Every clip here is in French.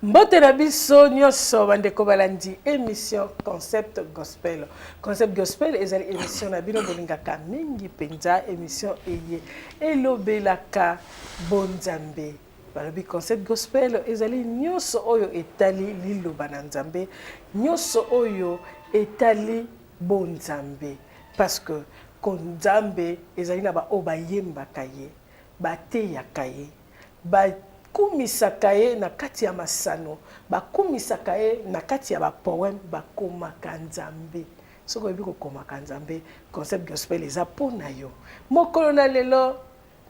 Mbote na biso nyonso bandeko balandi émission Concept Gospel. Concept Gospel ezali émission na bino bolingaka mingi penza émission eye elobelaka bonzambe. Balobi Concept Gospel ezali nyonso oyo etali liloba na nzambe, nyonso oyo etali bonzambe parce que konzambe ezali na ba obayembaka ye, bateyaka ye, bakumisaka ye na kati ya masano, bakumisaka ye na kati ya ba poème bakomaka nzambe. Soko oyebi kokomaka nzambe, Concept Gospel eza pona yo. Mokolo na lelo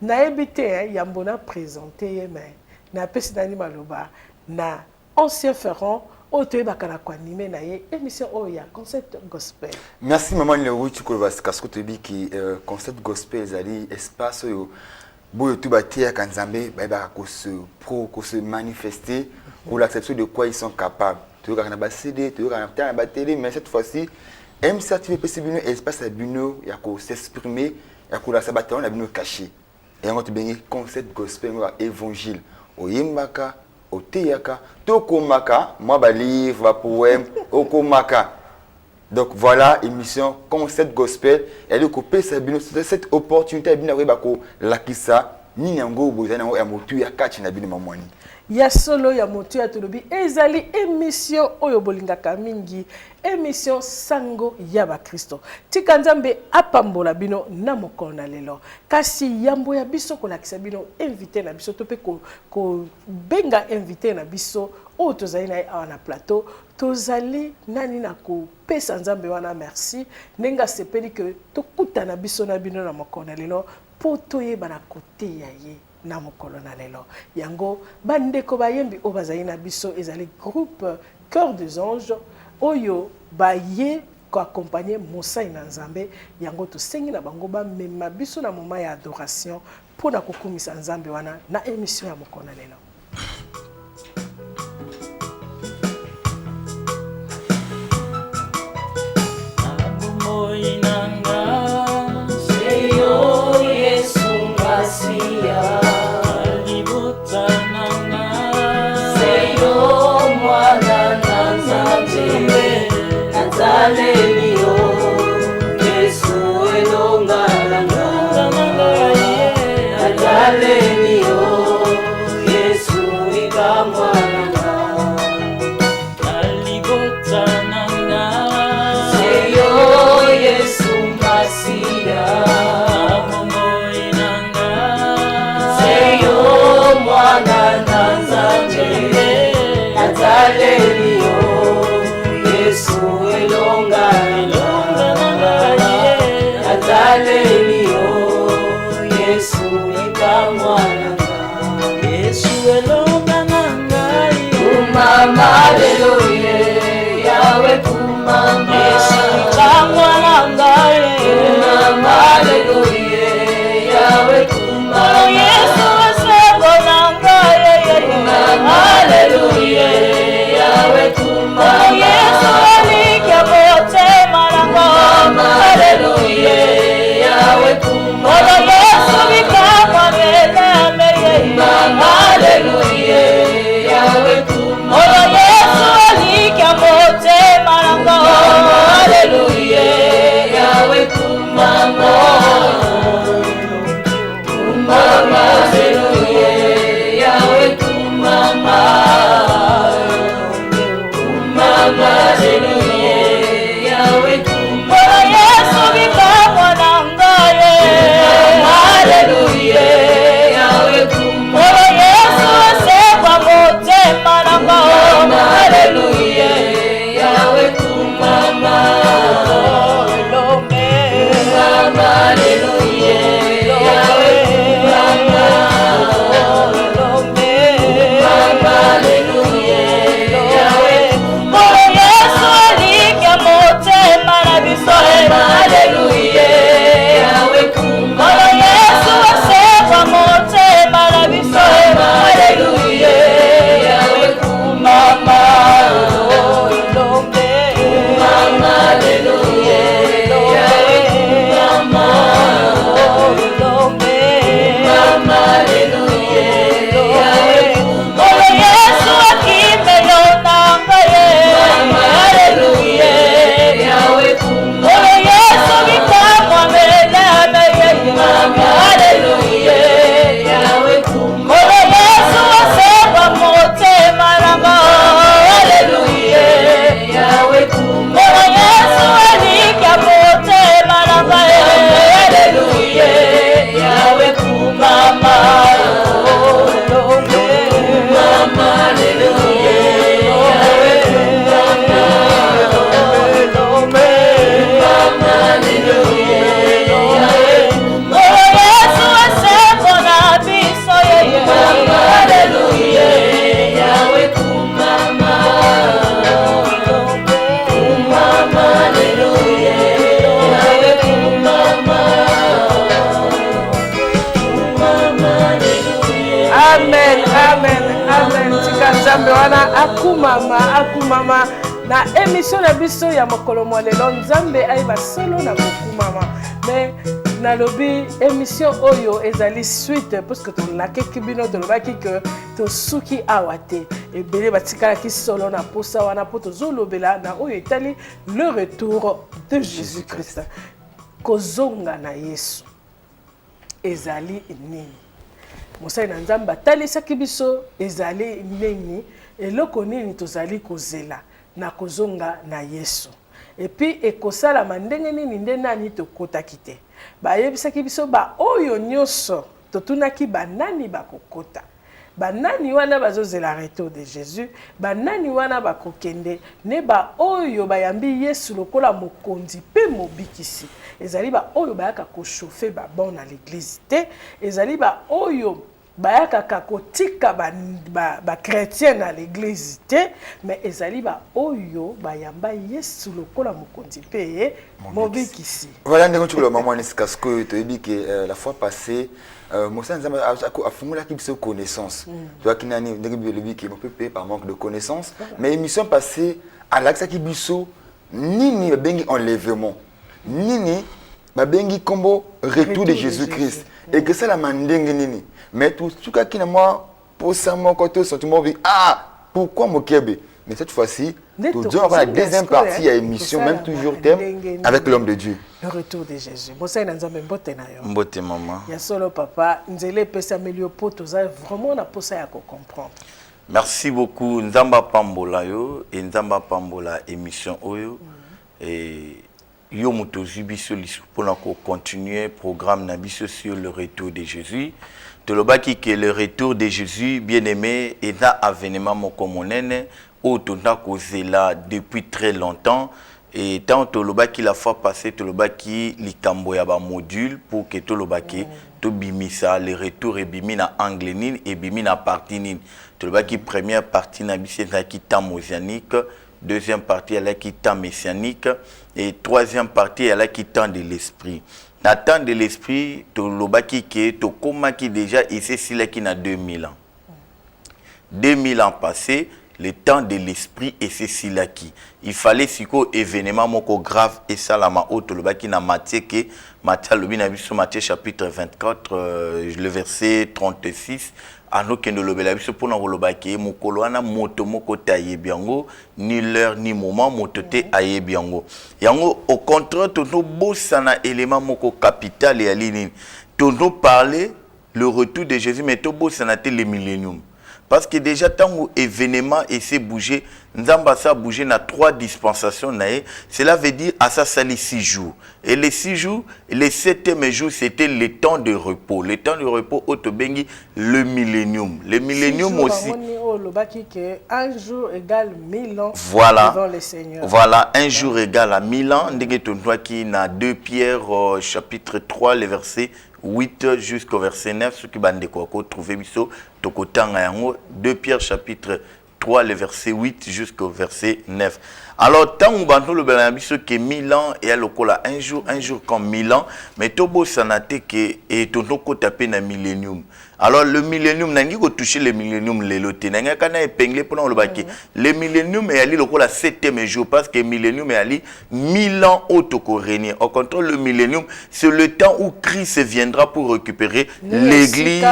nayebi te yambo na présenter ye mais na pesi nani maloba na ancien ferron otoyebaka na koanime na ye émission oyo ya Concept Gospel. Merci maman Leroy Tukoloba parce que toyebi ki Concept Gospel ezali espace oyo boyo tout batia kanzambe ba ko se manifester pour l'acceptation de quoi ils sont capables. Tu regardes na CD, tu regardes na ba télé, mais cette fois-ci MCTV possible espace à bino ya ko s'exprimer ya ko la sabaton na bino caché. Et on te bengi Concept Gospel wa évangile oyembaka oteyaka tokomaka moi ba livre ba poème okomaka. Donc voilà, émission Concept Gospel. Elle est coupée cette opportunité bien arriver bako lakisa ni nyango bozana ya motu ya kati na bino mamwani. Ya solo ya motu ya tolobi ezali émission oyo bolingaka mingi, émission sango ya ba Kristo. Tika nzambe apambola bino na mokolo na lelo. Kasi yambo ya biso kolakisa bino invité na biso to pe ko benga invité na biso o tozali na awa na plateau. Tozali nani na ko pesa nzambe wana merci nenga sepeli que tokuta na biso na bino na mokolo na lelo po toyeba na kote ya ye na mokolo na lelo. Yango bandeko bayembi o bazali na biso ezali groupe Cœur des Anges oyo baye ko accompagner Mosai na Nzambe. Yango to sengi na bango ba mema biso na moment ya adoration pour na kokumisa Nzambe wana na émission ya mokolo na lelo. Hallelujah, Yahweh kumama. Yesu chamwalanga kumama. Hallelujah, Yahweh kumama. Oh Yesu wasebonanga kumama. Hallelujah, Yahweh kumama. Oh Yesu alike bote maranga kumama. Hallelujah, Yahweh kumama. Oh Yesu bikama mele kumama. Hallelujah, Yahweh kumama. Oh nzambe wana akumama na émission na biso ya mokolo mwa lelo nzambe ayeba solo na kokumama mais na lobi émission oyo ezali suite parce que tolakeki bino tolobaki que tosuki awa te ebele batikalaki solo na posa wana po tozolobela na oyo etali le retour de Jésus-Christ kozonga na Yesu ezali nini mosali na nzambe atalisaki biso ezali nini eloko nini tozali kozela na kozonga na Yesu epi ekosalama ndenge nini nde nani tokotaki te bayebisaki biso ba oyo nyonso totunaki banani bakokota banani wana bazozela retour de Jésus banani wana bakokende ne ba oyo bayambi Yesu lokola mokonzi pe mobikisi ezali ba oyo bayaka kochauffer ba bon na l'église te ezali ba oyo bayaka kakotika ba chrétien na l'église te mais ezali ba oyo bayamba Yesu lokola mokonzi pe mobikisi. Voilà ndenge tu le maman Niskasko te dit que la fois passée Moussa Nzamba a formulé une connaissance. Tu vois qu'il y a une qui est par manque de connaissance. Mais émission passée, à l'axe qui biso, ni bengi enlèvement, ni bengi combo retour de Jésus-Christ. Et que c'est la mandingue nini. Mais tout ce qui est moi, pour ça, mon côté, sentiment, pourquoi mon kébé? Mais cette fois-ci, nous avons la deuxième partie à l'émission, même toujours thème, avec l'homme de Dieu. Le retour de Jésus. Mbote maman. Il y a solo papa, nzele pesa melio poto za vraiment na posa ya ko comprendre. Merci beaucoup Nzamba Pambola yo et Nzamba Pambola émission oyo et yo moto zubiso lisu pour continuer programme na biso sur le retour de Jésus. Tolobaki que le retour de Jésus bien-aimé est un avènement moko monene au tonta kozela depuis très longtemps. Et tant tolobaki la fois passée tolobaki likambo ya ba module pour que tolobaki to bimisa le retour et bimina anglais nin et bimina partie nin tolobaki première partie na bisena ki temps mosianique deuxième partie elle qui temps messianique et troisième elle elle qui temps de l'esprit na temps de l'esprit tolobaki que to komaki déjà ici sila qui na 2000 ans 2000 ans passés le temps de l'esprit et c'est cela qui. Il fallait siko événement moko grave et salama otolobaki na Matthieu que Matthieu lobina biso Matthieu chapitre 24 le verset 36 ano kendo lobela biso pona kolobaki mokolo wana moto moko taye biango ni l'heure ni moment moto te aye biango yango au contraire tono bosana élément moko capital et alini tono parler le retour de Jésus mais to bosana te le millénium. Parce que déjà, tant que l'événement s'est bougé, Nzamba a bougé dans 3 dispensations. Cela veut dire à ça, c'est les 6 jours. Et les 6 jours, les 7e jour, c'était le temps de repos. Le temps de repos, Otobengi, le millénium. Le millénium aussi. Un jour égale 1000 ans voilà. Devant le Seigneur. Voilà, un jour égale à 1000 ans. Qui na 2 Pierre, chapitre 3, le verset 8 jusqu'au verset 9, ce qui va nous trouver 2 Pierre chapitre 3, le verset 8 jusqu'au verset 9. Alors, tant que nous avons que 1000 ans et un jour comme 1000 ans, mais tobo sanate que et tonoko tapé na millénium. Alors le millénium nangi ko toucher le millénium leloté nanga kana épinglé pour le baki. Le millénium est allé le 7e jour parce que millénium est allé 1000 ans au toko régner. Au contraire le millénium c'est le temps où Christ viendra pour récupérer l'église.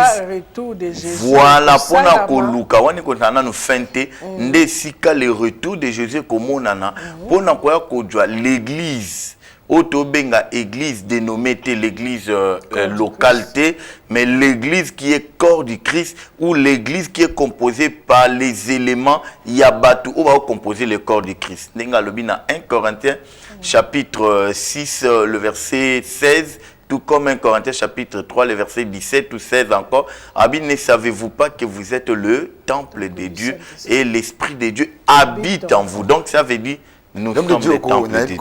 Voilà pour na ko luka wani ko tana no fente ndesika le retour de Jésus comme on a pour na ko ya ko l'église. Autobenga église dénommée l'église localité, mais l'église qui est corps du Christ ou l'église qui est composée par les éléments Yabatu ou va composer le corps du Christ. Nenga lobina 1 Corinthiens chapitre 6 le verset 16 tout comme 1 Corinthiens chapitre 3 le verset 17 ou 16 encore. Abi ne savez-vous pas que vous êtes le temple de Dieu et l'esprit de Dieu habite en vous. Donc ça veut dire nous sommes des temples de Dieu.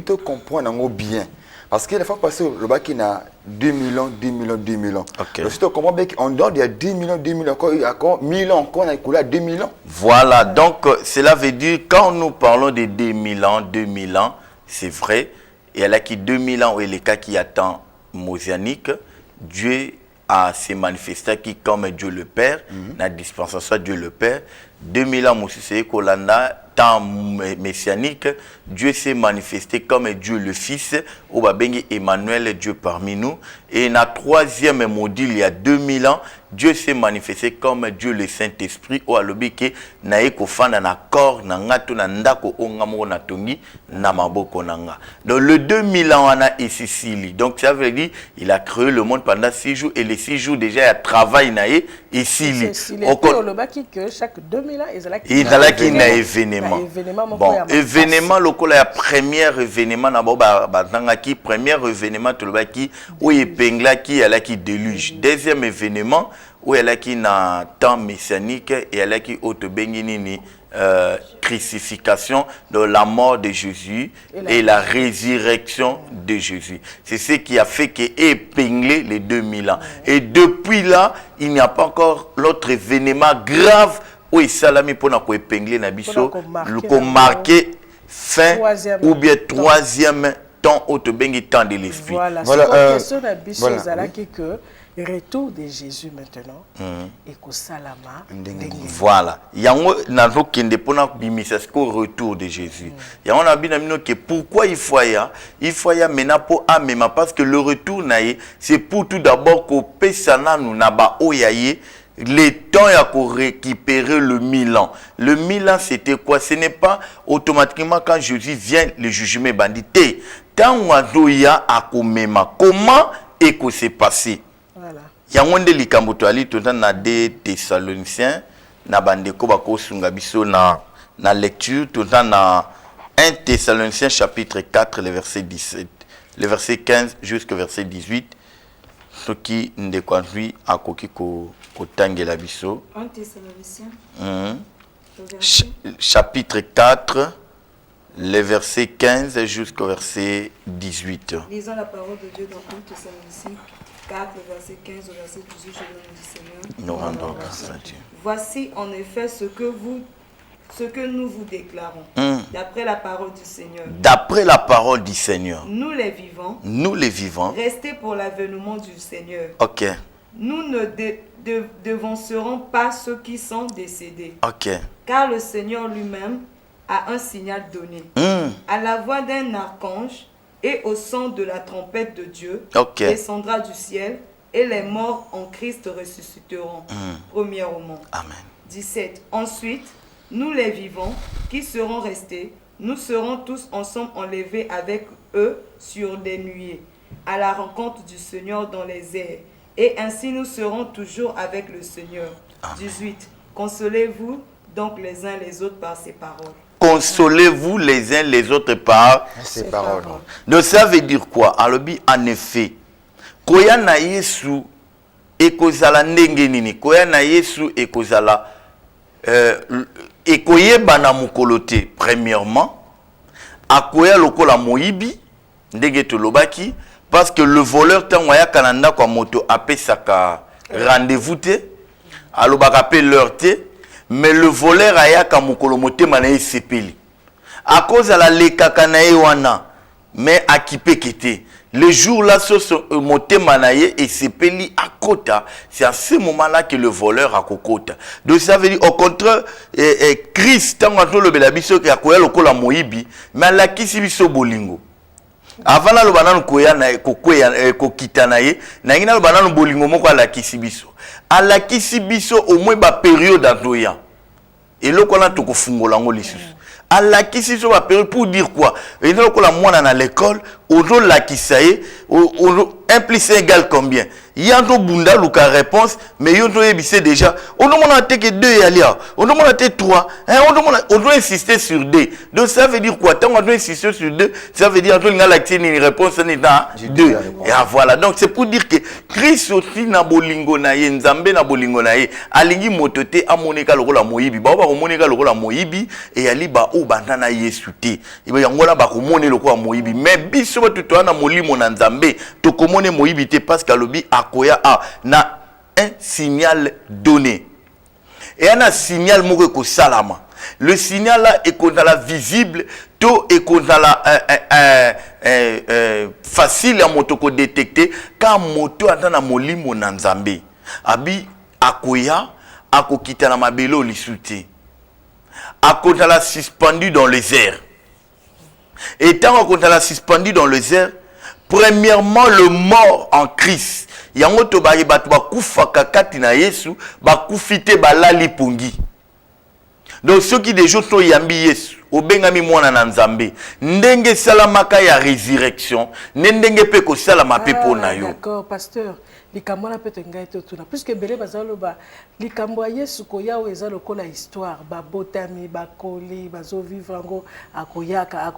Tu comprends bien. Parce que la fois passée, le bac il a 2000 ans. Okay. Donc, si tu comprends bien qu'en dehors, il y a 10 000 encore 1000 ans, encore on a écoulé à 2000 ans. Voilà, donc cela veut dire quand nous parlons de 2000 ans, c'est vrai. Et elle a qui 2000 ans, et les cas qui attend mosianique, Dieu à se manifester qui comme Dieu le Père, la dispensation Dieu le Père. 2000 ans, Moussa Kolanda, temps messianique, Dieu s'est manifesté comme Dieu le Fils, au Babengi Emmanuel, Dieu parmi nous. Et dans le 3e module, il y a 2000 ans, Dieu s'est manifesté comme Dieu le Saint-Esprit, au Alobike, Naeko Fanda na corps, na ngato, na ndako, ongamo na tongi, na maboko nanga. Donc le 2000 ans, on a ici. Donc ça veut dire, il a créé le monde pendant 6 jours, et les 6 jours déjà, il y a travail naé ici. Il est que chaque 2000 ans, il y a un événement. Bon, événement local, la première événement, premier événement, où il pengla qui est là qui déluge. Deuxième événement, où elle a qui na temps messianique et elle a qui auto benginini crucifixion de la mort de Jésus et la résurrection de Jésus. C'est ce qui a fait qu'épingler les 2000 ans. Et depuis là, il n'y a pas encore l'autre événement grave où il salami pour nous épingler nabiso, pour marquer fin ou bien troisième temps auto bengi temps de l'esprit. Voilà. La question nabiso que retour de Jésus maintenant et que salama voilà yango nazo kende pona bimisa ko retour de Jésus yango na binamino que pourquoi il faut ya mena po amema parce que le retour naé c'est pour tout d'abord ko pesana nous na ba oyaye le temps ya ko récupérer le 1000 ans. Le 1000 ans c'était quoi? Ce n'est pas automatiquement quand Jésus vient le jugement bandité. Tant wazoya akomema comment et que c'est passé. Voilà. Yangonde likambo to ali to na de Thessaloniciens na bandeko bakosunga biso na lecture to na 1 Thessaloniciens chapitre 4 le verset 17 le verset 15 jusqu'au verset 18 ce qui ne conduit à koki ko tangela biso 1 Thessaloniciens chapitre 4 le verset 15 jusqu'au verset 18. Lisons la parole de Dieu dans 1 Thessaloniciens 4, verset 15 au verset 18, je le dis Seigneur. Nous rendons grâce à Dieu. Voici en effet ce que nous vous déclarons, d'après la parole du Seigneur. D'après la parole du Seigneur. Nous les vivants, restez pour l'avènement du Seigneur. Ok. Nous ne devancerons pas ceux qui sont décédés. Ok. Car le Seigneur lui-même a un signal donné. À la voix d'un archange, et au son de la trompette de Dieu, descendra du ciel, et les morts en Christ ressusciteront. Premièrement. Amen. 17. Ensuite, nous les vivants, qui serons restés, nous serons tous ensemble enlevés avec eux sur des nuées, à la rencontre du Seigneur dans les airs. Et ainsi nous serons toujours avec le Seigneur. Amen. 18. Consolez-vous donc les uns les autres par ces paroles. Consolez-vous les uns les autres par ces paroles. Donc ça veut dire quoi? Alors, en effet, koya na Yesu ekozala ndenge nini? Koya na Yesu ekozala ekoyeba na mukolo te. Premièrement, akoya lokola moyibi ndenge tolobaki parce que le voleur tango ya kananda kwa moto apesaka rendez-vous te alobaka pe l'heure te. Mais le voleur ayaka mukolo motema na sepeli. À cause de la lekaka na wana, mais akipe kete. Le jour là sur motema na et sepeli à kota, c'est à ce moment-là que le voleur a kokota. Donc ça veut dire au contraire Christ tango to le biso ki akoya lokola moyibi, mais la kisi biso bolingo. Avant la banane koya na kokoya kokita na ye, na ngina banane bolingo moko ala kisi biso. À la kisibiso au moins ba période d'andoya et le qu'on a tout fungola ngolisus à la kisibiso ba période pour dire quoi et donc la mwana na l'école au la kisaye au 1 plus 1 égale combien il y a un bunda luka réponse mais il y a déjà déjà on demande que 2 et aller on demande 3 on doit insister sur 2 donc ça veut dire quoi tant on doit insister sur 2 ça veut dire on a la une réponse n'est dans 2 et voilà donc c'est pour dire que Christ aussi na bolingo na ye nzambe na bolingo na ye alingi motote amoneka lokola moyibi ba komoneka lokola moyibi et ali ba o banda na Yesu te et ba yangola ba komone lokola moyibi mais biso tout na molimo na nzambe to komone moyibi te parce que lobi akoya a na un signal donné Et un signal moko ko salama. Le signal là est qu'on a la visible, tout est qu'on a la facile à moto ko détecter quand moto attend na molimo na Nzambe. Abi akoya akokita na mabelo lisuti. Akonta la suspendu dans les airs. Et tant qu'on l'a suspendu dans les airs, premièrement le mort en Christ. Yango to ba yeba to ba kufa kakati na Yesu, ba kufite ba lali pungi. Donc ceux qui déjà sont yambi Yesu, obengami mwana na Nzambe, ndenge salamaka ya résurrection, ndenge pe ko salama pe pona yo. D'accord, pasteur. Likambo na pete ngai to tuna. Puisque belé bazalo ba likambo ya Yesu ko yawo eza lokola histoire, ba botami, ba koli, bazo vivre ngo akoyaka.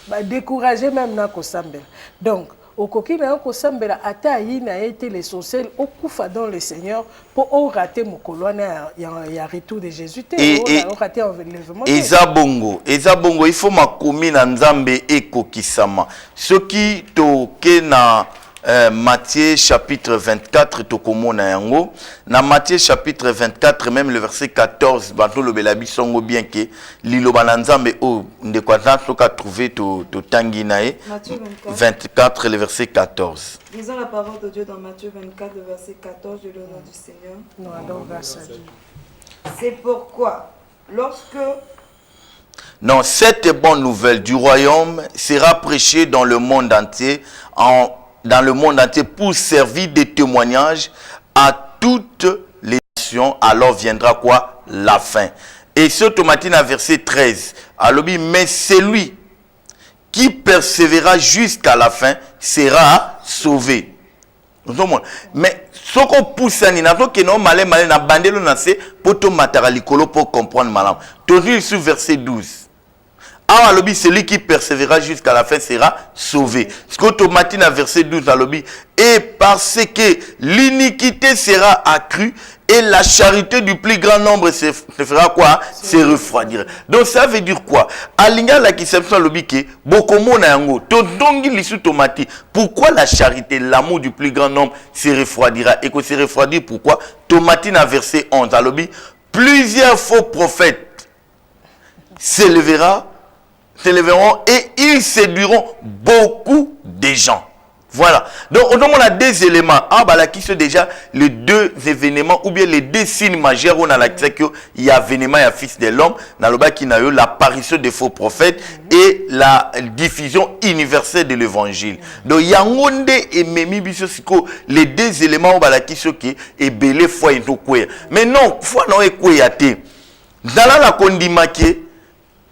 Ba décourager même na ko sambela. Donc okoki na ko sambela ata yina été l'essentiel okufa dans le Seigneur pour au rater mokolwana ya retour de Jésus te au rater enlèvement. Eza bongo, il faut makomi na Nzambe ekokisama. Ce qui to ke na Matthieu chapitre 24 tokomona yango na Matthieu chapitre 24 même le verset 14 bato le belabi songo bien que liloba na Nzambe o ndeko to ka trouver to tangi nae 24 le verset 14. Lisons la parole de Dieu dans Matthieu 24 le verset 14 de l'honneur du Seigneur. Non, alors grâce à Dieu. C'est pourquoi Non, cette bonne nouvelle du royaume sera prêchée dans le monde entier pour servir de témoignage à toutes les nations. Alors viendra quoi? La fin. Et ce automatique à verset 13. Alors, mais celui qui persévérera jusqu'à la fin sera sauvé. Mais ce qu'on pousse à nina, que non malé na bandelo na se poto mataralikolo pour comprendre malam. Toujours sur verset 12. Ah, lobby, celui qui persévérera jusqu'à la fin sera sauvé. Ce qu'automatique à verset 12 à lobby. Et parce que l'iniquité sera accrue et la charité du plus grand nombre se fera quoi? Se refroidira. Donc ça veut dire quoi? Alinga la qui s'appelle lobby que bokomo na yango. Tondongi lisu tomati. Pourquoi la charité, l'amour du plus grand nombre se refroidira? Et que se refroidir pourquoi? Tomati na verset 11 à lobby. Plusieurs faux prophètes s'élèveront et ils séduiront beaucoup de gens. Voilà. Donc, on a deux éléments. Ah, bah là, qui sont déjà les deux événements, ou bien les deux signes majeurs. On a la qu'il y a événement, il y a fils de l'homme. Dans le bas, qui n'a eu l'apparition des faux prophètes et la diffusion universelle de l'évangile. Donc, il y a et Memi Bissosiko, les deux éléments, bah là, qui sont qui est belé, foi et tout quoi. Mais non, foi non, et quoi y a été. Dans la condimake,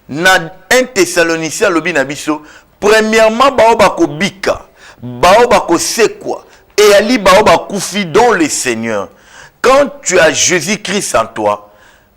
na 1 Thessaloniciens lobi na biso, premièrement, baobako bika. Baobako sekwa et ali baobako fi dans le Seigneur. Quand tu as Jésus-Christ en toi,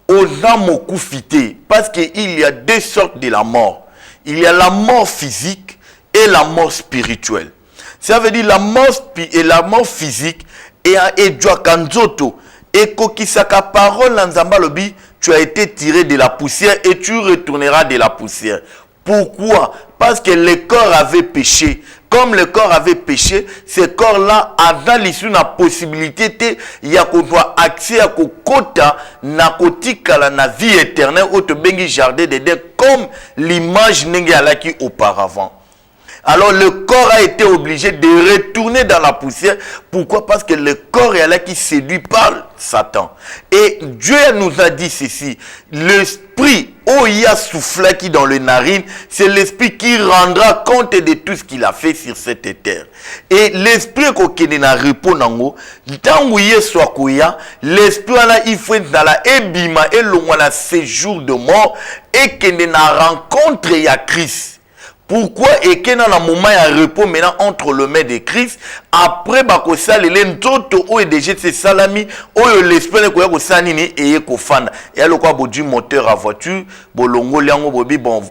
on a mon koufité parce qu'il y a deux sortes de la mort. Il y a la mort physique et la mort spirituelle. Ça veut dire la mort physique et djoakanzoto et kokisaka parole nzamba lobi, tu as été tiré de la poussière et tu retourneras de la poussière. Pourquoi? Parce que le corps avait péché. Comme le corps avait péché, ce corps-là, avant l'issue, la possibilité, il y a qu'on doit accès à kota, na kotika la vie éternelle, au te bengi jardin de Dieu, comme l'image n'est alaki auparavant. Alors le corps a été obligé de retourner dans la poussière. Pourquoi? Parce que le corps est là qui séduit par Satan. Et Dieu nous a dit ceci. L'esprit, oh il y a soufflé qui dans le narine, c'est l'esprit qui rendra compte de tout ce qu'il a fait sur cette terre. Et l'esprit qui est dans le repos, l'esprit il faut être dans la ébima et le séjour de mort et qu'il est dans la rencontre il y a Christ. Pourquoi et qu'il y a un moment de repos maintenant entre le maître de Christ après bakosa lelen toto o déjà c'est salami o l'esprit ko ya sanini et ko fanda et le quoi bodu moteur à voiture bolongo liango bobi bon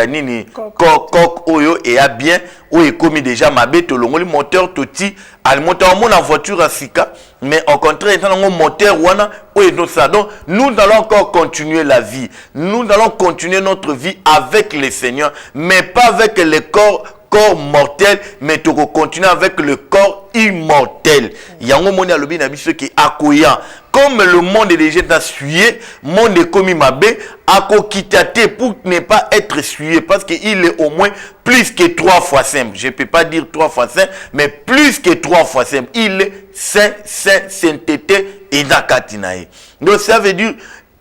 nini coq oyo et a bien o est commis déjà mabe to longo le moteur toti al moteur mon en voiture à sika mais au contraire étant un moteur wana o et donc ça donc nous allons encore continuer la vie, nous allons continuer notre vie avec le Seigneur mais pas avec le corps corps mortel, mais tu continuer avec le corps immortel. Yango moni alobi na biso ki akoya. Comme le monde est déjà essuyé, monde est comme mabé, akokitaté pour ne pas être essuyé, parce qu'il est au moins plus que 3 fois simple. Je ne peux pas dire 3 fois simple, mais plus que 3 fois simple. Il est sainteté et nakatinae. Donc ça veut dire,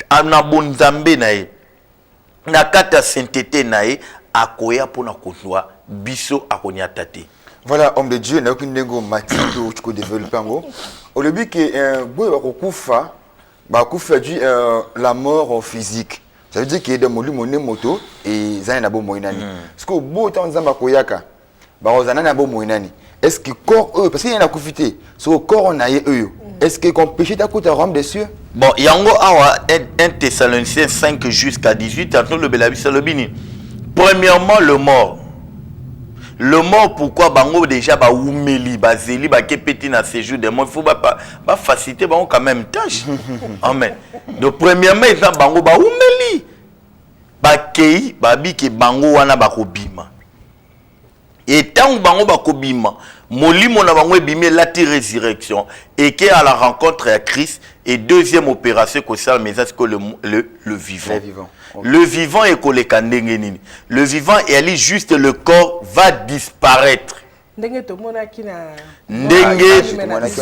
anabonzambe nae, nakata sainteté nae, akoya pour na kontoa, biso akoniatate. Voilà, homme de Dieu, n'a aucune négo matito tu peux développer en gros. Au début que boy bakufa dit la mort physique. Ça veut dire qu'il y a des moto et ça n'a pas moinani. Parce que beau temps zamba koyaka, ba ozana na bo moinani. Est-ce que corps eux parce qu'il y en a kufité, so corps on a eux. Est-ce que qu'on péché ta côté Rome des cieux? Bon, yango awa 1 Thessaloniciens 5 jusqu'à 18, attends le belabi salobini. Premièrement le mort. Le mort, pourquoi bango déjà ba oumeli ba zeli ba kepeti na séjour des morts, il faut pas faciliter bango quand même tâche. Amen. Donc premièrement ils bango ba oumeli ba kei ba bi ke bango wana ba kobima. Et tant bango ba kobima, molimo na bango ebimé la résurrection et que à la rencontre à Christ et deuxième opération que ça mais c'est que le vivant. Le vivant est collé kandengenini. Le vivant et ali juste le corps va disparaître.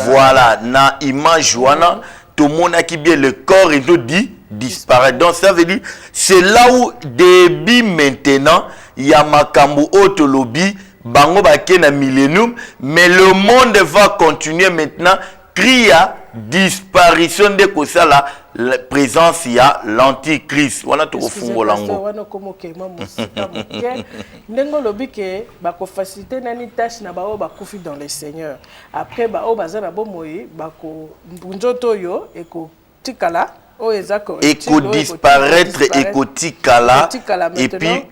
Voilà, na image wana tout le monde qui bien le corps et tout dit disparaître. Donc ça veut dire c'est là où début maintenant il y a makambo autolobi bango baké na millénium mais le monde va continuer maintenant cria disparition de kosa la présence il y a l'antichrist wana to fungolango wana komo kema musika muke ndengo lobike ba ko faciliter nani tâche na bao ba kufi dans le Seigneur après ba o bazana bomoyi ba ko mbunjoto yo e ko tikala o ezako et ko disparaître et ko tikala et puis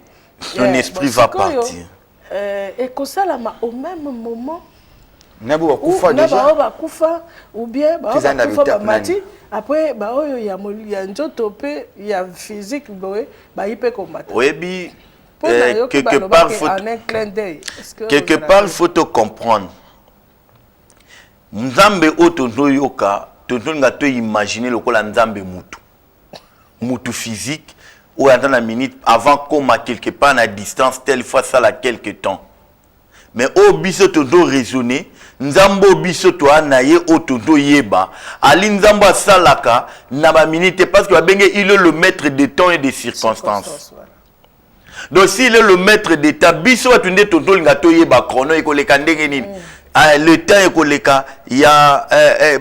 ton esprit va partir et kosa la ma au même moment Nabo kufa déjà. Ba kufa ou bien ba kufa mati après ba oyo ya njoto pe ya physique boye ba ipe combattre. Oui bi quelque part faut quelque part faut te comprendre. Nzambe otondo yoka tonto nga to imaginer lokola nzambe mutu physique ou attend la minute avant comme quelque part à distance telle fois ça la quelque temps. Mais au biso todo raisonner nzambo biso to anaye otondo yeba ali nzambo salaka na ba minute parce que babenge il est le maître des temps et des circonstances. Donc s'il est le maître des temps biso atunde toto linga to yeba chrono ekoleka ndenge nini le temps ekoleka ya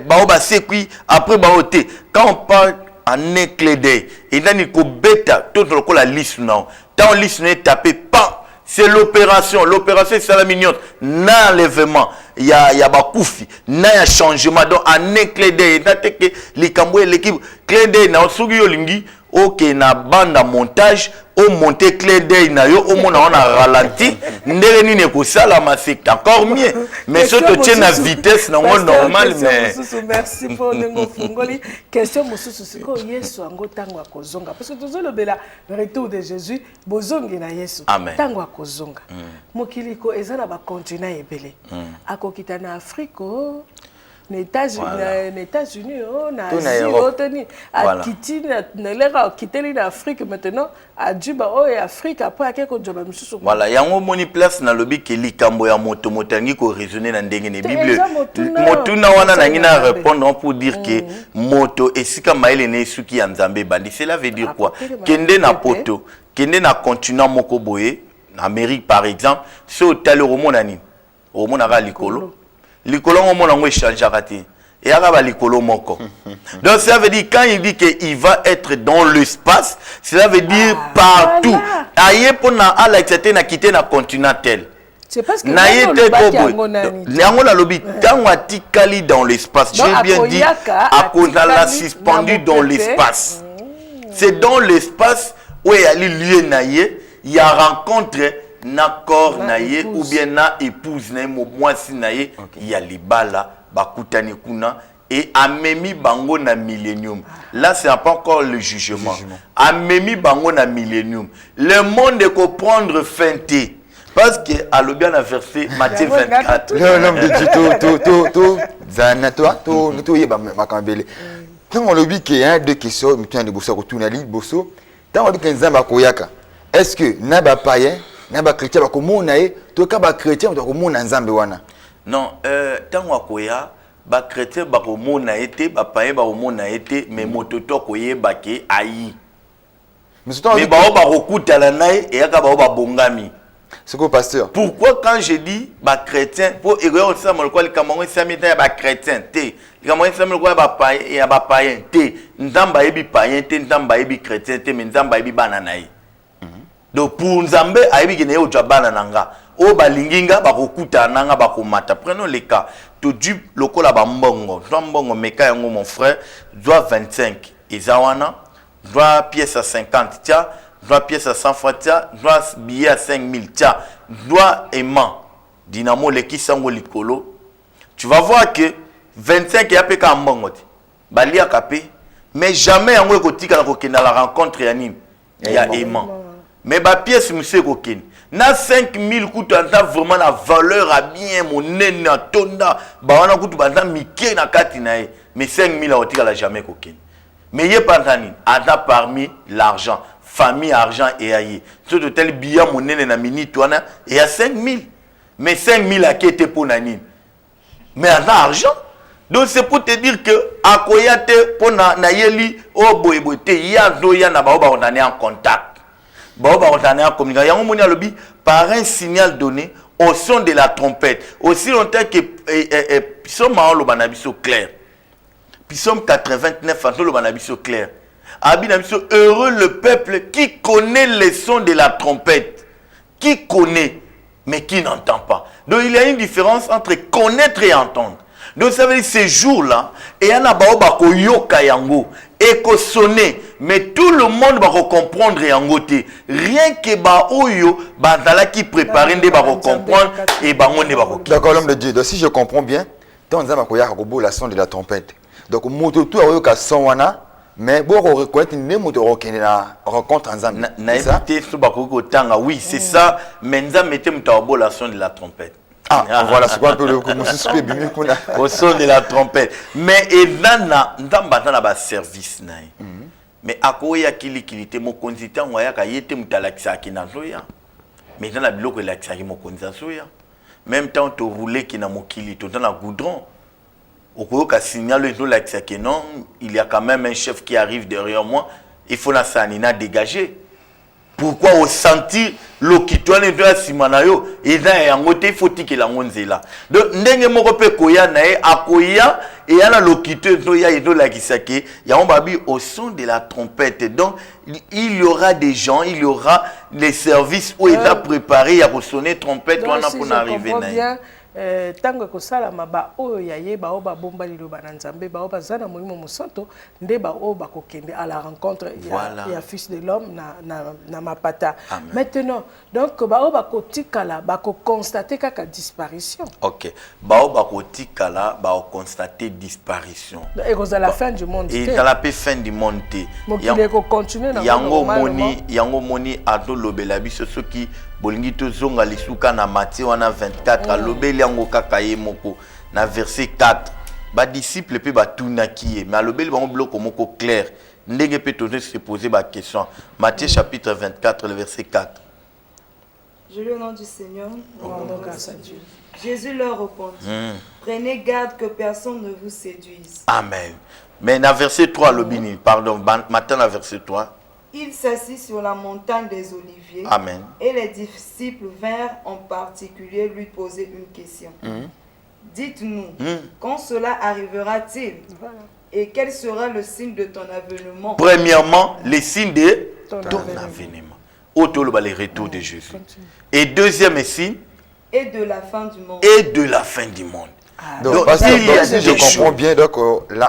baoba sekui après baote quand on parle en éclairé et nani ko beta toto ko la liste non tant liste n'est tapé pas. C'est l'opération. L'opération, c'est la mignonne. N'enlèvement. Il y a bakoufi. N'a changement. Donc, en éclairé. N'ateke, l'équipe. Clé na osugi yo lingi. Ok, na banda montage. Au monter clé na yo. Au monde, on a ralenti. N'ereni ne ko salama, c'est encore mieux. Mais si tu tiens la vitesse, non, normal, mais. Merci pour Nengo Fungoli. Question, Moussousou, c'est quoi Yesu ango tango akozonga? Parce que tout le bela retour de Jésus, bozongi na Yesu. Amen. Tango akozonga. Mokiliko, ezana ba continent ebele. Akokita na Afrique, les États-Unis, na Asie, à Kitty, na quitté l'Afrique maintenant, à Djuba, et Afrique, après à quelques jours, voilà, il y a un moni place dans le lobby qui lit kambo ya moto motangi ko raisonner dans ndenge ne Bible. Moto na wana na ngina répondre pour dire que moto esika maele ne suki ya nzambe bandi. Cela veut dire quoi? Kende na poto, kende na continent moko boye, en Amérique par exemple, si au talo romonani, romonara likolo. Likolo on échange raté et araba likolo moko. Donc ça veut dire quand il dit qu'il va être dans l'espace, cela veut dire partout. Aye pona ala accepter na quitter na continent tel. C'est parce que Nango la lobby tant atikali dans l'espace. J'ai bien dit à cause la suspendu dans l'espace. C'est dans l'espace où il y a lieu naie, il y a rencontre na corps naie ou bien na épouse naie moi si naie il y a les bala bakutani kuna et amemi bango na millénium. Là c'est pas encore le jugement. Amemi bango na millénium. Le monde est comprendre feinté. Parce que à l'obien a versé Matthieu 24. L'homme de Dieu, Zanatoa, tout y est Makambele. Quand on lobby qu'il y a deux questions, mais tu as des bosso, tu as des bosso. Tant on dit qu'un zamba koyaka. Est-ce que naba païen, naba chrétien, comme on a, tout cas chrétien, comme on a un zambewana. Non, tant on a koya, ba chrétien, ba comme on a été, ba païen, ba comme on a été, mais mototo koye baké aïe. Mais ba oba rokuta la naï et aka ba oba bongami. C'est quoi, pasteur? Pourquoi quand je dis bah chrétien, pour égoyer ça mon quoi les Camerounais ça met bah chrétien té. Les Camerounais ça met quoi bah païen et bah païen té. Nzamba ebi païen té, nzamba ebi chrétien té, mais nzamba ebi bananaï. Donc pour nzambe ebi gene o jabana nanga. O ba linginga ba kokuta nanga ba komata. Prenons les cas. To du lokola ba mbongo. Toi mbongo meka yango mon frère, doit 25 ezawana, doit pièce à 50 tia. Doit pièce à 100 francs, doit billet à 5000, doit aimant, dynamo le qui sango likolo. Tu vas voir que 25 ya peka mbongote. Bali a capé, mais jamais yango ekotika na kokenda la rencontre ya nini. Ya aimant. Mais ba pièce monsieur kokeni. Na 5000 kutu anta vraiment la valeur à bien mon na tonda, ba wana kutu banda mike na kati na e. Mais 5000 a otika la jamais kokeni. Mais yé pantani, ada parmi l'argent. Famille, argent et aïe. Tout de tel billet, mon nez na minute, et à 5000. Mais 5000 a qui était pour Nanine. Mais en argent. Donc c'est pour te dire que, à Koyate, pour Nayeli, oh boybote, ya na baoba on est en contact. Baoba on est en communication. Yango moni alobi, par un signal donné, au son de la trompette. Aussi longtemps que, Psalm Mahalo banabiso clair. Psalm 89, le banabiso clair. Heureux le peuple qui connaît les sons de la trompette. Qui connaît, mais qui n'entend pas. Donc il y a une différence entre connaître et entendre. Donc ça veut dire ces jours-là, et il y en a qui yoka yango, et qui sonner, mais tout le monde va comprendre yango te. Rien que ba oyo, ba dala qui prépare de va comprendre et ba monde va comprendre. D'accord, l'homme de Dieu. Donc si je comprends bien, dans un makoya robo la son de la trompette. Donc moto tout a yoka son wana. Mais bon, on reconnaît une rencontre en Zambie. Oui, c'est ça. Mais nous avons la son de la trompette. Ah, voilà, c'est quoi un peu le au son de la trompette. Mais il y a un service. Mais à quoi il y a qui mon consultant, il y a qui est mais dans la bloc, il y a qui est même temps, tu roules qui est dans la goudron. Au cours de signaler que non, il y a quand même un chef qui arrive derrière moi, il faut la sanina dégager. Pourquoi au sentir l'okitoine de la simanayo et dans un côté il faut que la monde là. Donc ndenge moko pe koya nae akoya et ya la lokito to ya edo la kisake ya on babi au son de la trompette. Donc il y aura des gens, il y aura les services où il a préparé ya pour sonner trompette on a pour arriver nae. Tango kosala maba oyo yaye ba oba bomba liloba na nzambe ba oba zana molimo mosanto nde ba oba kokende à la rencontre ya fils de l'homme na mapata. Amen. Maintenant donc ba oba kotikala ba ko constater kaka disparition. OK. Ba oba kotikala ba constater disparition. Et cause à la fin du monde. Et dans la fin du monde. Mokile ko continuer na yango moni ado lobela biso soki bolingi to zonga lisuka na Matthieu wana 24 alobeli yango kaka ye moko na verset 4 ba disciple pe ba tunaki mais alobeli bango bloko moko clair ndenge pe to se poser ba question. Matthieu chapitre 24 le verset 4. Je lis au nom du Seigneur. Rendons grâce à Dieu. Jésus leur répondit. Prenez garde que personne ne vous séduise. Amen. Mais dans verset 3 lobini pardon matin dans verset 3. Il s'assit sur la montagne des Oliviers. Amen. Et les disciples vinrent en particulier lui poser une question. Dites-nous, quand cela arrivera-t-il? Et quel sera le signe de ton avènement? Premièrement, le signe de ton avènement. Autour le retour de Jésus. Et deuxième signe. Et de la fin du monde. Et de la fin du monde. Donc, si je comprends bien, donc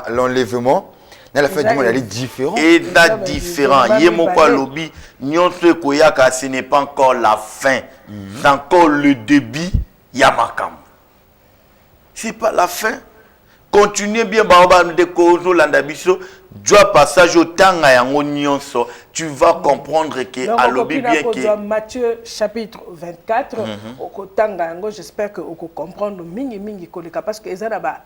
l'enlèvement. Dans la fin du monde, elle est différente. Et différent. Yemoko lobi, nyonso koyaka, ce n'est pas encore la fin. C'est encore le début. Yamakam. C'est pas la fin. Continuez bien, baoba de kozo landabiso. Joa passage au temps à nyonso, tu vas comprendre que alobi bien que Matthieu chapitre 24 au tanga yango, j'espère que vous comprendre mingi koleka parce que ezana ba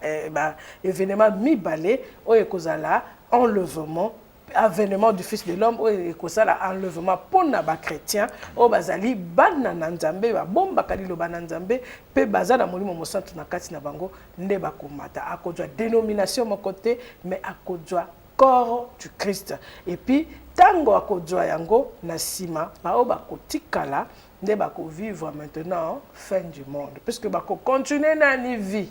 événement mibale o ekozala enlèvement avènement du fils de l'homme o ekozala enlèvement pour na ba chrétien o bazali bana na nzambe ba bomba kalilo bana nzambe pe bazana molimo mosantu na kati na bango nde bakomata akozwa dénomination mon côté mais akozwa corps du Christ. Et puis, tango akodwa yango na sima, bao bako tikala, nde bako vivre maintenant fin du monde. Puisque bako continuer na ni vie.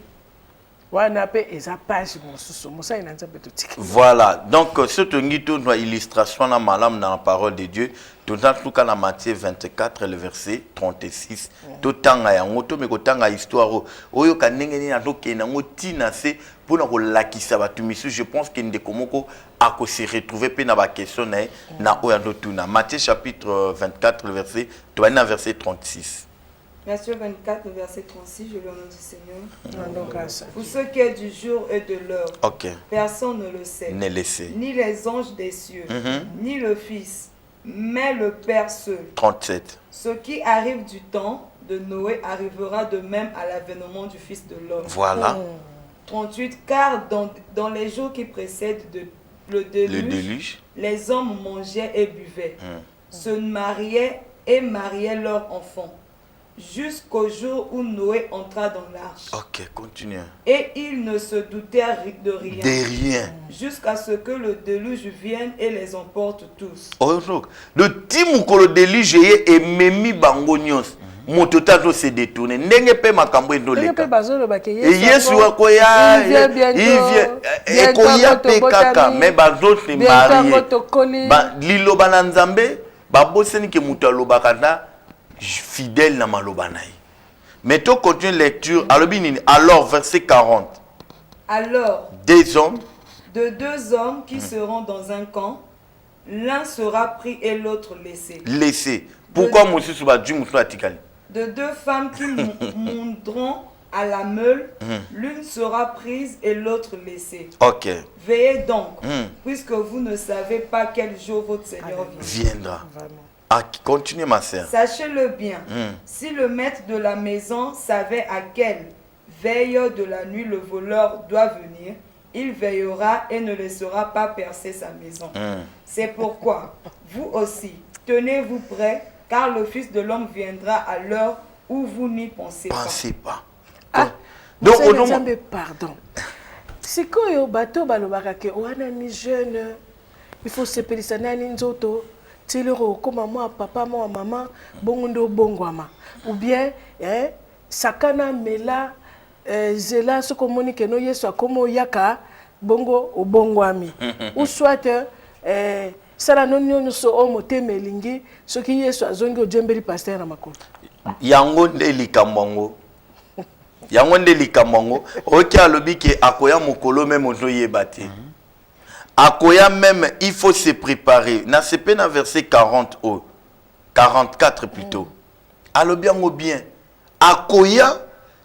Wana pe eza page mosusu. Musa inanza beto tika. Voilà. Donc, ce tongito doit illustration na malam dans la parole de Dieu. Tout cas dans Matthieu 24, le verset 36. Tout tanga yango, to me ko tanga histoire. Oyo kanenge ni na toke na ngoti na se pour na ko lakisa batu misu. Je pense que ndeko moko ako se retrouver pe na ba question na oya tuna. Matthieu chapitre 24, le verset verset 36. Matthieu 24, le verset 36, je le nom du Seigneur. Mm. Pour ce qui est du jour et de l'heure, personne ne le sait. Ne le sait. Ni les anges des cieux, ni le Fils, mais le Père seul. 37. Ce qui arrive du temps de Noé arrivera de même à l'avènement du Fils de l'homme. Voilà. 38. Car dans les jours qui précèdent le déluge, les hommes mangeaient et buvaient, se mariaient et mariaient leurs enfants, jusqu'au jour où Noé entra dans l'arche. Ok, continue. Et il ne se doutait de rien. De rien. Jusqu'à ce que le déluge vienne et les emporte tous. Oh, donc, le timouko le déluge est memi bangonios. Mototato s'est détourné. Ndenge pe makambo endoleka. Et Yesu akoya, il vient. Et koya pe kaka, mais bazot se marié. Lilo bananzambe, baboseni ke mutalo bakana. Fidèle na malobanaï. Mais tu continues lecture. Alors, verset 40. Alors, de deux hommes qui seront dans un camp, l'un sera pris et l'autre laissé. Laissé. Pourquoi Monsieur Souba dit Moutou Atikali? De deux femmes qui monteront à la meule, l'une sera prise et l'autre laissée. Ok. Veillez donc, puisque vous ne savez pas quel jour votre Seigneur viendra. Ah, continue ma sœur. Sachez-le bien, si le maître de la maison savait à quelle veille de la nuit le voleur doit venir, il veillera et ne laissera pas percer sa maison. C'est pourquoi, vous aussi, tenez-vous prêts, car le Fils de l'homme viendra à l'heure où vous n'y pensez pas. Pensez pas. Ah, donc, pardon. Si koyo bato balobaka ke wana ni jeune, il faut se pelisa nani nzoto. Tilero comme moi papa moi maman bongo bongwama ou bien sakana mela zela ce que monique no yeso comme yaka bongo obongwami ou soit sala no nyo so o moteme lingi ce qui yeso azongi o jembeli pasteur na makolo yango ndeli kamongo yango ndeli kamongo oki alobi ke akoya mokolo même ozo yebate. Akoya même, il faut se préparer. Na sepe na verset 40 44 plutôt. Alors bien ou bien. Akoya,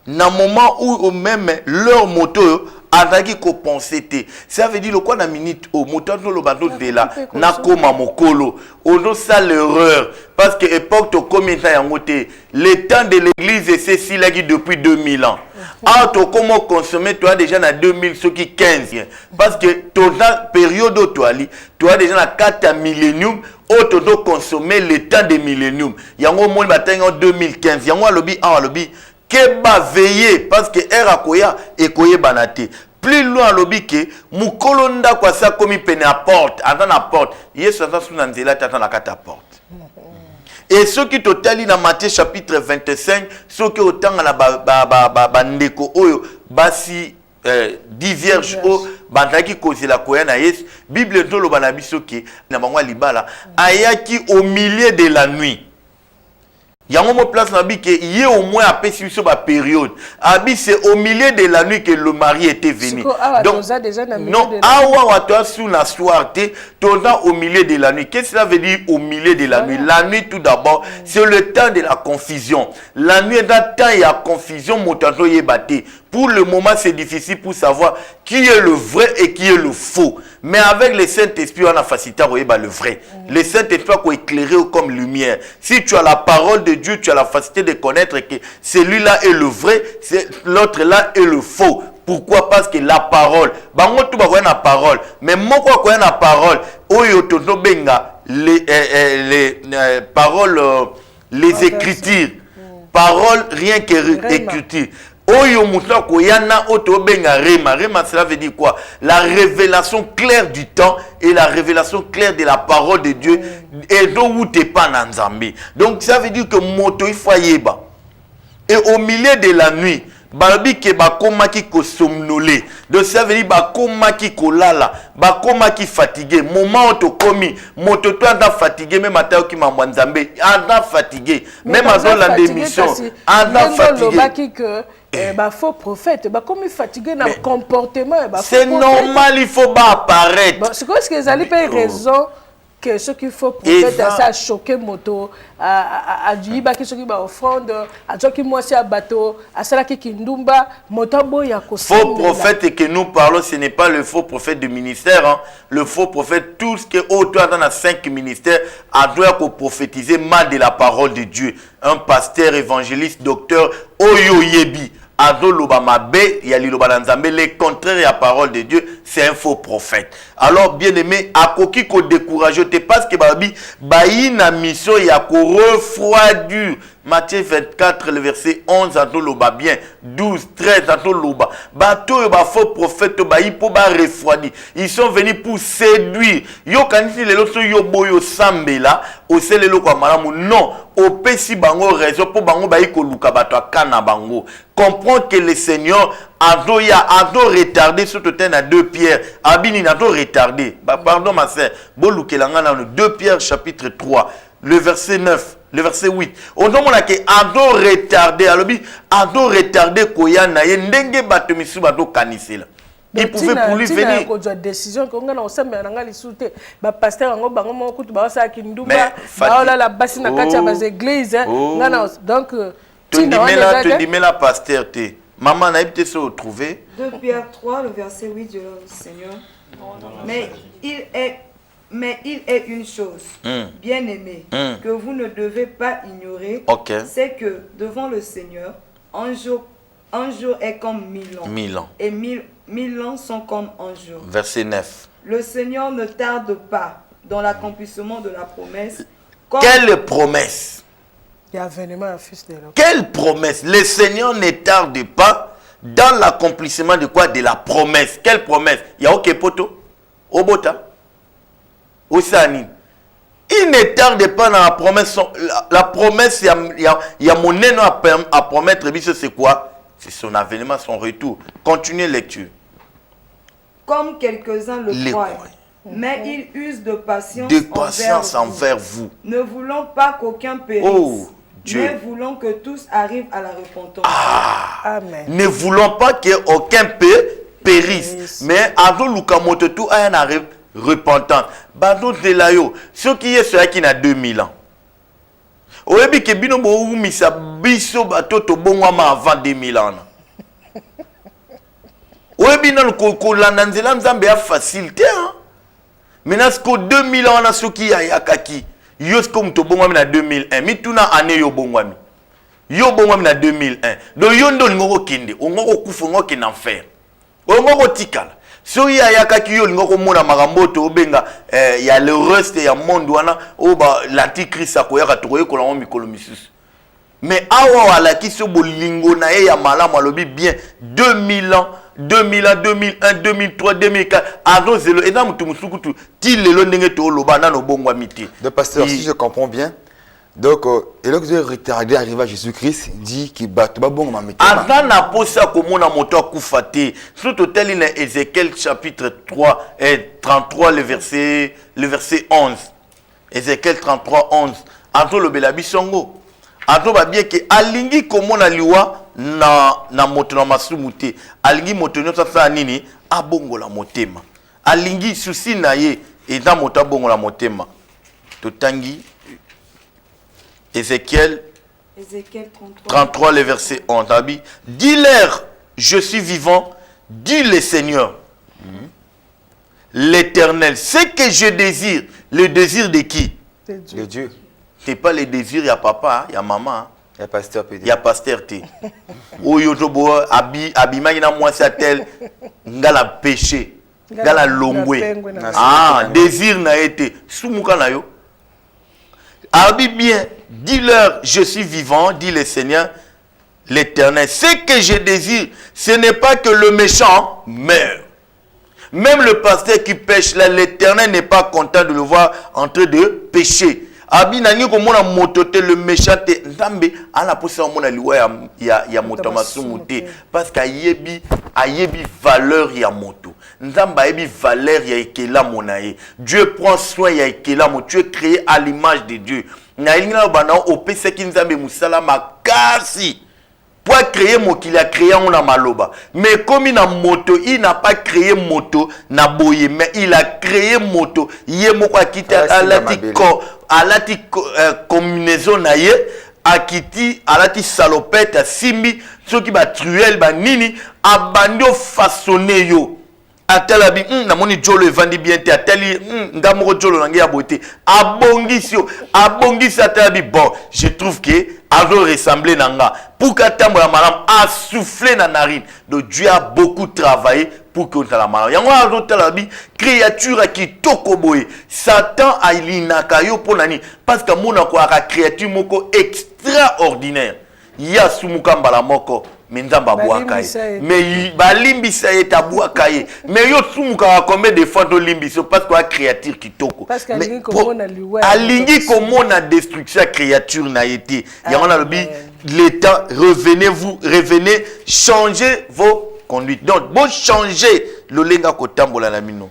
na moment où même leur moto adaki ko penser te. Ça veut dire le quoi na minute au moto no lo bando de là na koma mokolo. Ono ça l'erreur parce que époque to combien temps yango te. Le temps de l'église c'est si là depuis 2000 ans. Ah, tu comment consommer toi déjà dans 2000 ce qui 15 parce que ton période où tu as déjà dans 4 millénium où tu dois consommer le temps des millénium. Yango mon matin en 2015 yango lobby que ba veiller parce que era koya et koye banate. Plus loin lobby que mukolonda kwa sa komi pene à porte, attend la porte. Yesu attend sous nanzela attend la carte à porte. Et ceux qui totali dans Matthieu chapitre 25, ceux qui autant na bandeko oyo basi 10 vierges o bandaki kozela koya na Yesu, Bible to lo banabiso ke na bangwa libala ayaki au milieu de la nuit. Yango mo place na bi que y au moins après sur ba période. Abi c'est au milieu de la nuit que le mari était venu. Donc non, awa toi sous la soirée, toi au milieu de la nuit. Qu'est-ce que cela veut dire au milieu de la nuit? La nuit tout d'abord, c'est le temps de la confusion. La nuit dans temps il y a confusion motato yebate. Pour le moment, c'est difficile pour savoir qui est le vrai et qui est le faux. Mais avec le Saint-Esprit, on a facilité à voir le vrai. Le Saint-Esprit a éclairé comme lumière. Si tu as la parole de Dieu, tu as la facilité de connaître que celui-là est le vrai, l'autre là est le faux. Pourquoi? Parce que la parole, bango tout ba na parole, mais moko ko na parole, oyo toto benga les paroles, les écritures. Parole rien que écriture. Oyo muto ko yana oto benga rema. Rema, cela veut dire quoi? La révélation claire du temps et la révélation claire de la parole de Dieu. Et donc où t'es pas dans Nzambe. Donc ça veut dire que moto il faut yeba. Et au milieu de la nuit, balobi ke bakoma ki ko somnolé. Donc ça veut dire bakoma ki ko lala, bakoma ki fatigué. Moment to komi, moto to anda fatigué même atao ki mambo Nzambe, anda fatigué. Même dans la démission, anda fatigué. Faux prophète, comme fatigué dans le comportement. C'est normal, il faut pas apparaître. C'est quoi ce que vous allez pas raison que ce qu'il faut prophète, ça a choqué moto, à du qui ce qui va offrande, à ce qui moi c'est à bateau, à cela qui kindumba, motambo ya kosa. Faux prophète que nous parlons, ce n'est pas le faux prophète du ministère. Hein. Le faux prophète, tout ce qui est autour dans les 5 ministères, a doit prophétiser mal de la parole de Dieu. Un pasteur, évangéliste, docteur, oyo yebi. Le contraire de la parole de Dieu, c'est un faux prophète. Alors, bien aimé, à koki ko découragé, parce que babi, na mission ya ko refroidir. Matthieu 24, le verset 11, loba bien, 12, 13, loba. Bato ba faux prophète, ba ipo ba refroidir. Ils sont venus pour séduire. Yo kanisi le loso yo boyo sambela, o se le lo kwa malamu. Non, o pesi bango raison pour bango ba iko luka bato akana bango. Comprends que le Seigneur a retardé ce totem à 2 Pierre. Abini a retardé. Pardon ma sœur. Bolukelanga dans 2 Pierre chapitre 3, le verset 9. Le verset 8. On demande que ado retardé. Alors, ado retardé koyana yendenge bato misu bato kanisela. Il pouvait pour lui venir. Il décision qu'on a ensemble dans les soutes. Ba pasteur ngo bango mo kutu ba sa kindumba. Ba la basi na kati ya bas église. Donc tu dis la pasteur te. Maman n'a pas se retrouver. 2 Pierre 3 le verset 8 de le Seigneur. Mais il est une chose, bien aimé, que vous ne devez pas ignorer, c'est que devant le Seigneur, un jour est comme 1000 ans. 1000 ans. Et 1000 ans sont comme un jour. Verset 9. Le Seigneur ne tarde pas dans l'accomplissement de la promesse. Quelle promesse? Il y a avènement un fils de l'homme. Quelle promesse? Le Seigneur ne tarde pas dans l'accomplissement de quoi? De la promesse. Quelle promesse? Il y a aucun poteau? Obota? Osani. Il ne tarde pas dans la promesse. La promesse, il y a mon nom à promettre. C'est quoi? C'est son avènement, son retour. Continuez lecture. Comme quelques-uns le croient. Mais il use de patience, envers vous. Ne voulant pas qu'aucun périsse. Oh, Dieu. Mais voulant que tous arrivent à la repentance. Amen. Ne voulant pas qu'aucun périsse. Mais avant Lukamoto, tout arrive repentant. Bando de la yo. Ce qui est celui qui a 2000 ans. Oyebi ke bino bo umisa biso batoto bongwama avant 2000 ans. Oyebi nan ko landa nzela Nzambe ya facilité hein. Maintenant ce que 2000 ans na soki ya yakaki. Yo ce comme to bongwami na 2001. Mi tuna année yo bongwami. Yo bongwami na 2001. Donc yo ndo ngoko kinde, ngoko kufa ngoko en enfer. Ngoko tikala. So ya yakaki yo ngoko mona makambo to benga ya le reste ya monde wana o ba l'antichrist akoyaka tokoye kola mikolo misusu. Mais awa wala ki so bolingo na ya malamu alobi bien 2000 ans 2001 2003 2004 avant zelo et na mutu musukutu ti lelo ndenge to loba na no bongwa miti. Le pasteur, si je comprends bien, donc et là que vous avez retardé arriver à Jésus-Christ dit qu'il bat bon ma miti. Avant na posa komona moto akufate surtout tel in Ézéchiel chapitre 3 et 33 le verset 11. Ézéchiel 33 11. Anto le belabisongo. Anto ba bien que alingi komona liwa na moto na masumuté. Alingi moto nyonso sa nini abongo la motema. Alingi susi na ye et dans moto abongo la motema. Totangi Ézéchiel 33, le verset 11. Dis-leur, je suis vivant, dit le Seigneur. L'Éternel, ce que je désire, le désir de qui? De Dieu. Ce n'est pas le désir, il y a papa, il y a maman. Il y a pasteur peut-être. Il y a pasteur. Oyotobo, abimagi na moi c'est tel, ngala péché, ngala longwe. Ah, désir n'a été. Soumuka na yo. Abi bien, dis-leur, je suis vivant, dit le Seigneur, l'Éternel. Ce que je désire, ce n'est pas que le méchant meure. Même le pasteur qui pêche là, l'Éternel n'est pas content de le voir en train de pécher. Abi nani ko mona motote le méchant te nzambe ana posa mona liwa ya moto masumuté parce qu'ayebi valeur ya moto. Nzamba ayebi valeur ya ekela monaye. Dieu prend soin ya ekela mo. Tu es créé à l'image de Dieu. Na ilinga bana opese ki nzambe musala makasi. Pour créer mon qu'il a créé on a maloba. Mais comme il a moto, il n'a pas créé moto na boye, mais il a créé moto. Il est moko akiti à la combinaison na ye, akiti à la salopette à simbi, ceux qui ba truel ba nini, abando façonné yo. Atalabi na moni jolo evandi bien te atali ngamoko jolo nangi ya beauté abongisio abongisi atalabi bon je trouve que avo ressembler nanga pour katambo la madame a soufflé na narine donc Dieu a beaucoup travaillé pour que la madame yango azo talabi créature qui tokoboye Satan alinaka yo ponani parce que mona ko aka créature moko extraordinaire ya sumuka mbala moko Menzamba Bouakaye. Mais Balimbisa est à Bouakaye. Mais yo sumuka combien de fois de limbiso parce que la créature qui toko. Parce qu'alingi comme alingi comme on a destruction créature n'a été. Il y a un dit l'état revenez changez vos conduites. Donc bon changer le lenga kotambola la mino.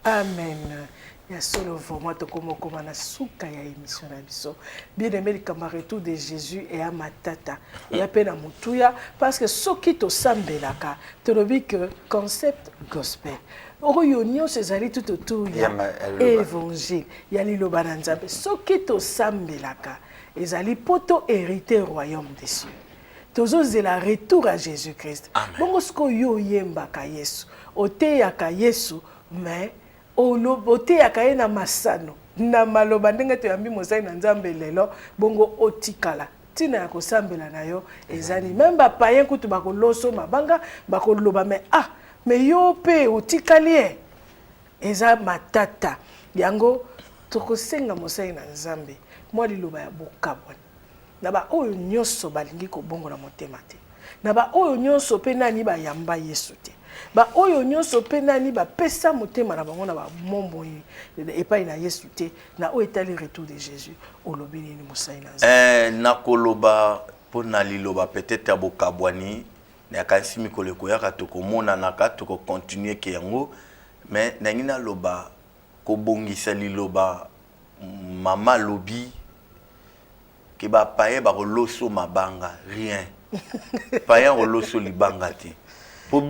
Amen. Ya solo vraiment to komo na suka ya émission na biso. Bien aimé les camarades de Jésus et à matata. Ya pena mutuya parce que soki to sambelaka to lobi que concept gospel. Oyo nyonso ezali tout autour ya évangile. Ya liloba na Nzambe. Soki to sambelaka ezali poto hériter royaume des cieux. Tozo zela retour à Jésus-Christ. Bongo sko yo yembaka Yesu. Oteyaka Yesu mais olobote yakaye na masano na maloba ndenge to yambi mosai na Nzambe lelo bongo otikala tina ya kosambela na yo ezali même ba payen kutu bakoloso mabanga bakoloba mais yo pe otikali eza matata yango tokosenga mosai na Nzambe mwa liloba ya bokabwana na ba oyo nyonso balingi kobongo na motema te na ba oyo nyonso pe nani ba yamba Yesu te ba oyo nyonso pe nani ba pesa motema na bango na ba mombo epai na Yesu te na o etali retour de Jésus olobi ni mosai na na koloba po na liloba peut-être abokabwani na kansi mikolo ko yaka to komona na ka to ko continuer ke yango mais na ngina loba ko bongisa liloba mama lobi ke ba paye ba loso mabanga rien paye loso libanga te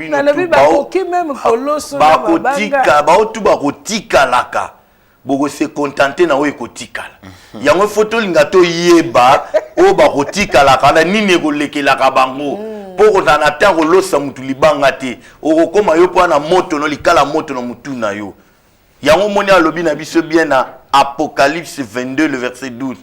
na lebi bakoki même koloso na mabanga bakotika laka boko se contenter na oyo kotikala yango photo linga to yeba o bakotika laka na nini kolekelaka bango poko na ta kolosa mutu libanga te okokoma yo po na moto no likala moto no mutu na yo yango moni alobi na biso bien na Apocalypse 22 le verset 12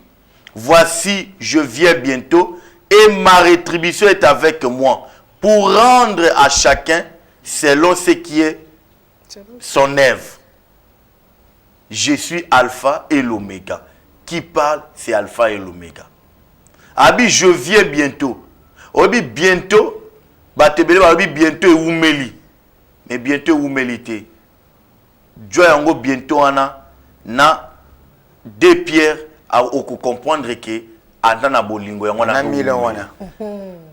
voici je viens bientôt et ma rétribution est avec moi pour rendre à chacun selon ce qui est son œuvre. Je suis Alpha et l'Oméga. Qui parle, c'est Alpha et l'Oméga. Abi, je viens bientôt. Obi, bientôt, bientôt et Oumeli. Mais bientôt Oumelité. Dieu yango bientôt na 2 Pierre à comprendre que Adana bolingo yango na wana.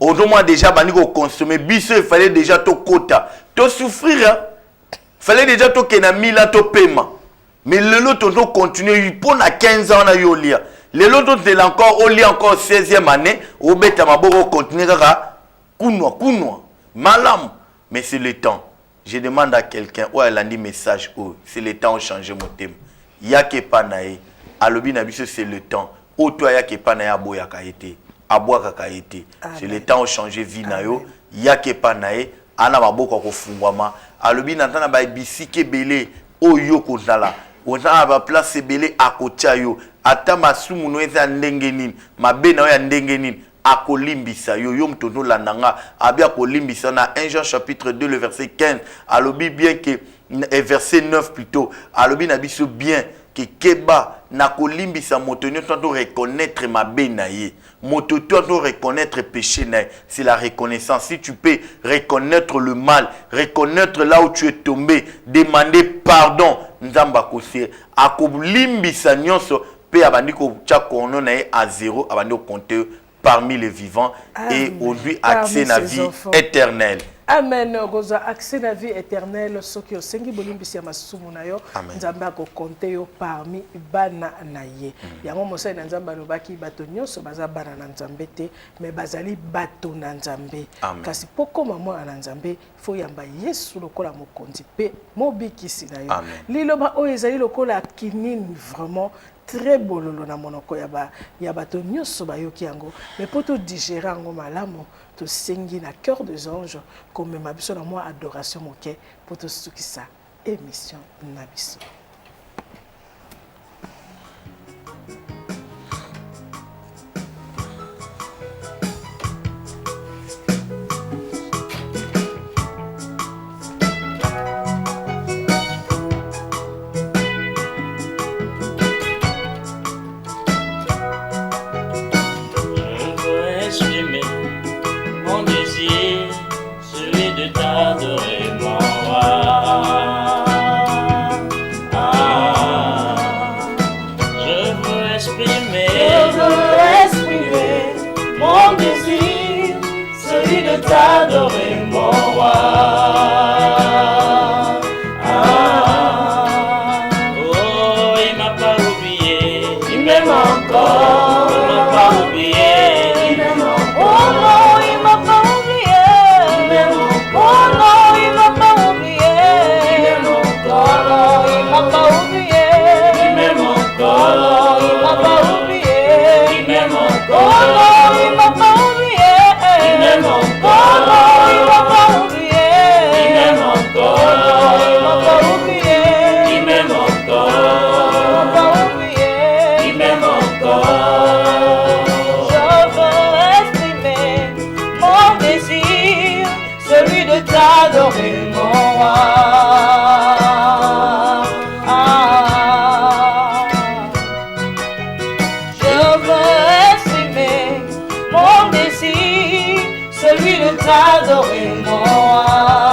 Autrement déjà bani ko consommer biso il fallait déjà to quota to souffrir hein? Fallait déjà to kena mila to paiement mais le lot to continuer pour na 15 ans na yolia le lot de encore au lit encore 16e année au beta maboko continuer kaka kunwa malam mais c'est le temps je demande à quelqu'un ou elle a dit message c'est le temps de changer mon thème yake panae alobi na biso c'est le temps au toi yake panae aboya ka été. C'est le temps de changer vie na yo yake pa na ye ana maboko kofungwama alobi natana ba bisike belé oyo kozala ona ba place belé akotia yo ata masumu no eza ndenge nini mabe na yo ya ndenge nini akolimbisa yo yo mtondo landanga abia kolimbisa na 1 Jean chapitre 2 le verset 15 alobi bien que verset 9 plutôt alobi na biso bien que keba na kolimbisa moto nyonso to reconnaître mabe na ye moto to reconnaître péché na ye c'est la reconnaissance. Si tu peux reconnaître le mal, reconnaître là où tu es tombé, demander pardon nzamba kose akolimbisa nyonso pe abandi ko tia kono na ye à zéro abandi ko compter parmi les vivants. Amen. Et aujourd'hui accès na vie éternelle. Amen. Goza accès na vie éternelle soki osengi bolimbisi ya masumu na yo nzambe akokonte yo parmi bana na ye. Yango mosali na nzambe alobaki bato nyonso baza bana na nzambe te mais bazali bato na nzambe. Kasi poko mama na nzambe fo yamba Yesu lokola mokonzi pe mobikisi na yo. Liloba o ezali lokola kinini vraiment très bololo na monoko ya bato nyonso bayoki yango mais pour tout digérer yango malamu to sengi na cœur des anges comme ma biso na moi adoration moke pour tout sukisa émission na biso. T'adorer mon roi. Oh, il m'a pas oublié, il m'aime encore. Il m'a pas oublié, il m'aime encore. Oh non, il m'a pas oublié, il m'aime encore. Oh non, il m'a pas oublié, il m'aime encore. Il m'a pas oublié, il m'aime encore. Il m'a pas oublié, il m'aime encore. Oh non, il m'a pas oublié, il m'aime encore. Adorer mon roi. Je veux exprimer mon désir, celui de t'adorer mon roi.